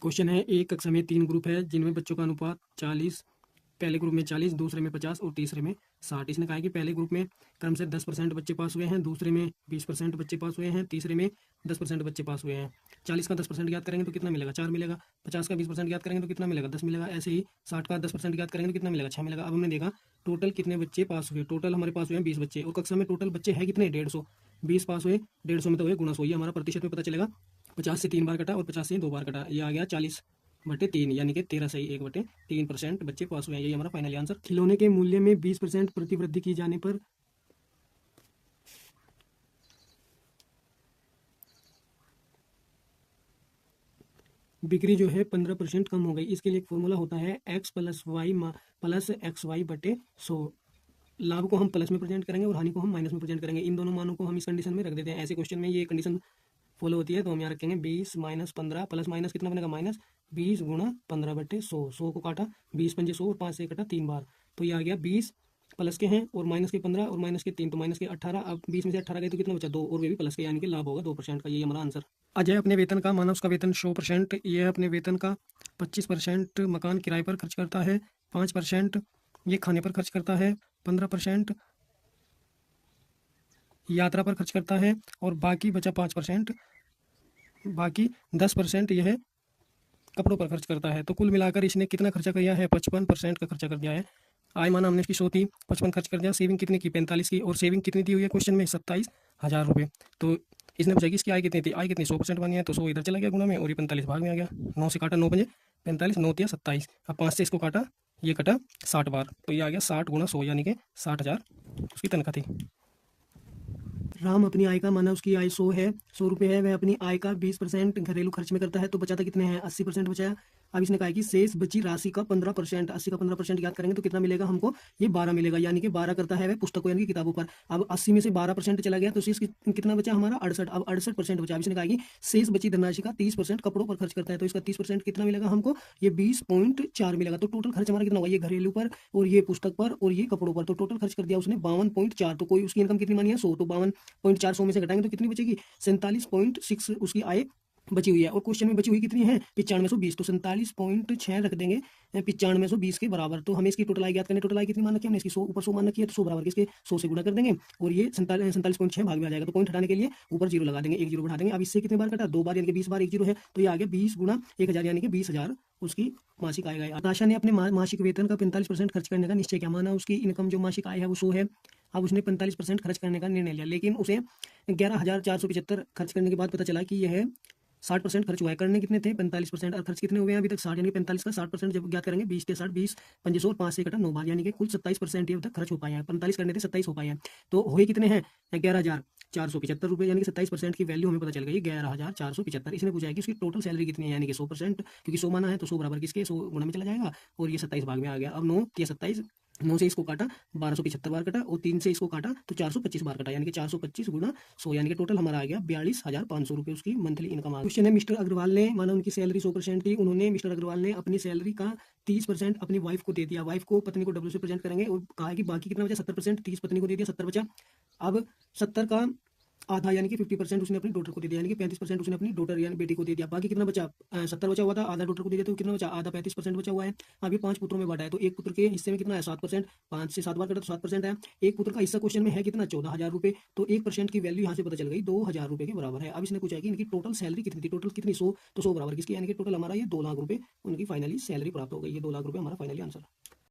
Question है, एक कक्षा में 3 ग्रुप है जिनमें बच्चों का अनुपात 40, पहले ग्रुप में 40, दूसरे में 50 और तीसरे में 60। इसने कहा है कि पहले ग्रुप में क्रम से 10% बच्चे पास हुए हैं, दूसरे में 20% बच्चे पास हुए हैं, तीसरे में 10% बच्चे पास हुए हैं। 40 का 10% याद करेंगे तो कितना मिलेगा? 4 मिलेगा। 50 का 20% याद करेंगे तो कितना मिलेगा? 10 मिलेगा। ऐसे ही 60 का 10% याद करेंगे तो कितना मिलेगा? 6 मिलेगा। अब हमने देखा टोटल कितने बच्चे पास हुए। टोटल हमारे पास हुए हैं 20 बच्चे और कक्षा में टोटल बच्चे हैं कितने? 150। 20 पास हुए, 150 में तो हुए गुणा 100। ये हमारा प्रतिशत में पता चलेगा। 50 से 3 बार कटा और 50 से 2 बार कटा, ये आ गया 40/3, यानी कि 13 सही 1/3% बच्चे पास हुए हैं। यही हमारा फाइनल आंसर। खिलौने के मूल्य में 20% प्रतिवृद्धि की जाने पर बिक्री जो है 15% कम हो गई। इसके लिए एक फॉर्मूला होता है x + y + xy/100। लाभ को हम प्लस में प्रेजेंट करेंगे और हानि को हम माइनस में प्रेजेंट करेंगे। इन दोनों मानों को हम इस कंडीशन में रख देते हैं। ऐसे क्वेश्चन में ये कंडीशन फॉलो होती है, तो हम यहाँ रखेंगे 20 - 15 प्लस माइनस कितना बनेगा? माइनस 20 × 15/100। 100 को काटा, 20 पंजे 100 और 5 से कटा 3 बार, तो ये आ गया 20 प्लस के हैं और माइनस के 15 और माइनस के 3, तो माइनस के 18। अब 20 में से 18 गए तो कितना बचा? 2, और वे भी प्लस के, यानी कि लाभ होगा 2% का। यही हमारा आंसर। अजय अपने वेतन का, माना उसका वेतन 100%, यह अपने वेतन का 25% मकान किराए पर खर्च करता है, 5% ये खाने पर खर्च करता है, 15% यात्रा पर खर्च करता है और बाकी बचा 5%, बाकी 10% यह कपड़ों पर खर्च करता है। तो कुल मिलाकर इसने कितना खर्चा किया है? 55% का खर्चा कर दिया है। आय माना हमने इसकी 100 थी, 55 खर्च कर दिया। सेविंग कितनी की? 45 की। और सेविंग कितनी दी हुई है क्वेश्चन में? 27,000 रुपये। तो इसने पूछा कि इसकी आय कितनी थी? आय कितनी? 100% बनी है, तो 100 इधर चला गया गुना में और ये 45 भाग में आ गया। 9 से काटा 9 पंजे 45, 9 तिया 27। अब 5 से इसको काटा, ये कटा 60 बार, तो ये आ गया 60 × 100, यानी कि 60,000 उसकी तनख्वाह थी। राम अपनी आय का, माना उसकी आय 100 है, 100 रुपये है, वह अपनी आय का 20% घरेलू खर्च में करता है, तो बचाता कितने हैं? 80% बचाया। अब इसने कहा कि शेष बची राशि का 15%, 80 का 15% याद करेंगे तो कितना मिलेगा हमको? ये 12 मिलेगा, यानी कि 12 करता है वह पुस्तकों यानी कि किताबों पर। अब 80 में से 12% चला गया तो शेष कितना बचा हमारा? 68। अब 68% बचा। अब इसने कहा कि शेष बची धनराशि का 30% कपड़ों पर खर्च करता है, तो इसका 30% कितना मिलेगा हमको? ये 20.4 मिलेगा। तो टोटल खर्च हमारा कितना होगा? ये घरेलू पर और ये पुस्तक पर और ये कपड़ों पर, तो टोटल खर्च कर दिया उसने 52.4। तो कोई उसकी इनकम कितनी मानी है? 100, तो 52.4 100 में से घटाएंगे तो कितनी बचेगी? 47.6 उसकी आय बची हुई है। और क्वेश्चन में बची हुई कितनी है? 9520, तो 47.6 रख देंगे 9520 के बराबर। तो हमें इसकी टोटल आय ज्ञात करनी। टोटल आय कितनी मान रखी है हमने? इसकी 100 ऊपर 100 मान रखी है, तो 100 बराबर किसके? 100 से गुणा कर देंगे और ये 47.6 भाग में आ जाएगा। तो पॉइंट हटाने के लिए ऊपर जीरो लगा देंगे, एक जीरो बढ़ा देंगे। अब इससे कितने बार कटा? 2 बार, यानी कि 20 बार, एक जीरो है, तो ये आ गया 20 × 1000, यानी कि 20,000 उसकी मासिक आय है। आशा ने अपने मासिक वेतन का 45% खर्च करने का निश्चय किया। माना उसकी इनकम जो मासिक आय है वो 100 है। अब उसने 45% खर्च करने का निर्णय लिया, लेकिन उसे 11,475 खर्च करने के बाद पता चला कि यह 60% खर्च हुआ है। करने कितने थे? 45%। और खर्च कितने हुए हैं अभी तक? 60, यानी 45 का 60% जब ज्ञात करेंगे 20 के 60, 20 पंजे 100 और 5 से कटा 9 बार, यानी कि कुल 27% ये अब तक खर्च हो पाए हैं। 45 करने थे, 27 हो पाए हैं, तो हुए कितने हैं? 11,475 रुपये, यानी कि 27% की वैल्यू हमें पता चल गई 11,475। इसने पूछा है कि उसकी टोटल सैलरी कितनी है, यानी कि 100%, क्योंकि 100 माना है तो 100 बराबर किसके? 100 गुणा में चला जाएगा और ये 27 भाग में आ गया। अब 9 या 27, 9 से इसको काटा 1275 बार कटा और 3 से इसको काटा तो 425 बार कटा, यानी कि 425 × 100, यानी कि टोटल हमारा आ गया 42,500 रुपये उसकी मंथली इनकम आ गई। क्वेश्चन है, मिस्टर अग्रवाल ने, माना उनकी सैलरी 100% थी, उन्होंने, मिस्टर अग्रवाल ने अपनी सैलरी का 30% अपनी वाइफ को दे दिया। वाइफ को, पत्नी को डब्ल्यू से प्रेजेंट करेंगे और कहा कि बाकी कितना बचा? 70%। 30 पत्नी को दे दिया, 70 बचा। अब 70 का आधा, यानी कि 50% उसने अपनी डॉटर को दे दिया, यानी कि 35% उसने अपनी डॉटर यानी बेटी को दे दिया। बाकी कितना बचा? 70 बचा हुआ था, आधा डॉटर को दे दिया, तो कितना बचा? आधा 35% बचा हुआ है। अब ये 5 पुत्रों में बांटा है, तो एक पुत्र के हिस्से में कितना है? 7%। 5 से 7 बार कटा तो 7% है। एक पुत्र का हिस्सा क्वेश्चन में है कितना? 14,000 रुपये। तो 1% की वैल्यू यहाँ से पता चल गई 2,000 रुपये के बराबर है। अब इसने पूछा है कि इनकी टोटल सैलरी कितनी थी? टोटल कितनी? 100, तो 100 बराबर किसकी? यानी कि टोटल हमारा ये 2 लाख रुपये उनकी फाइनली सैलरी प्राप्त हो गई। ये 2 लाख रुपये हमारा फाइनली आंसर।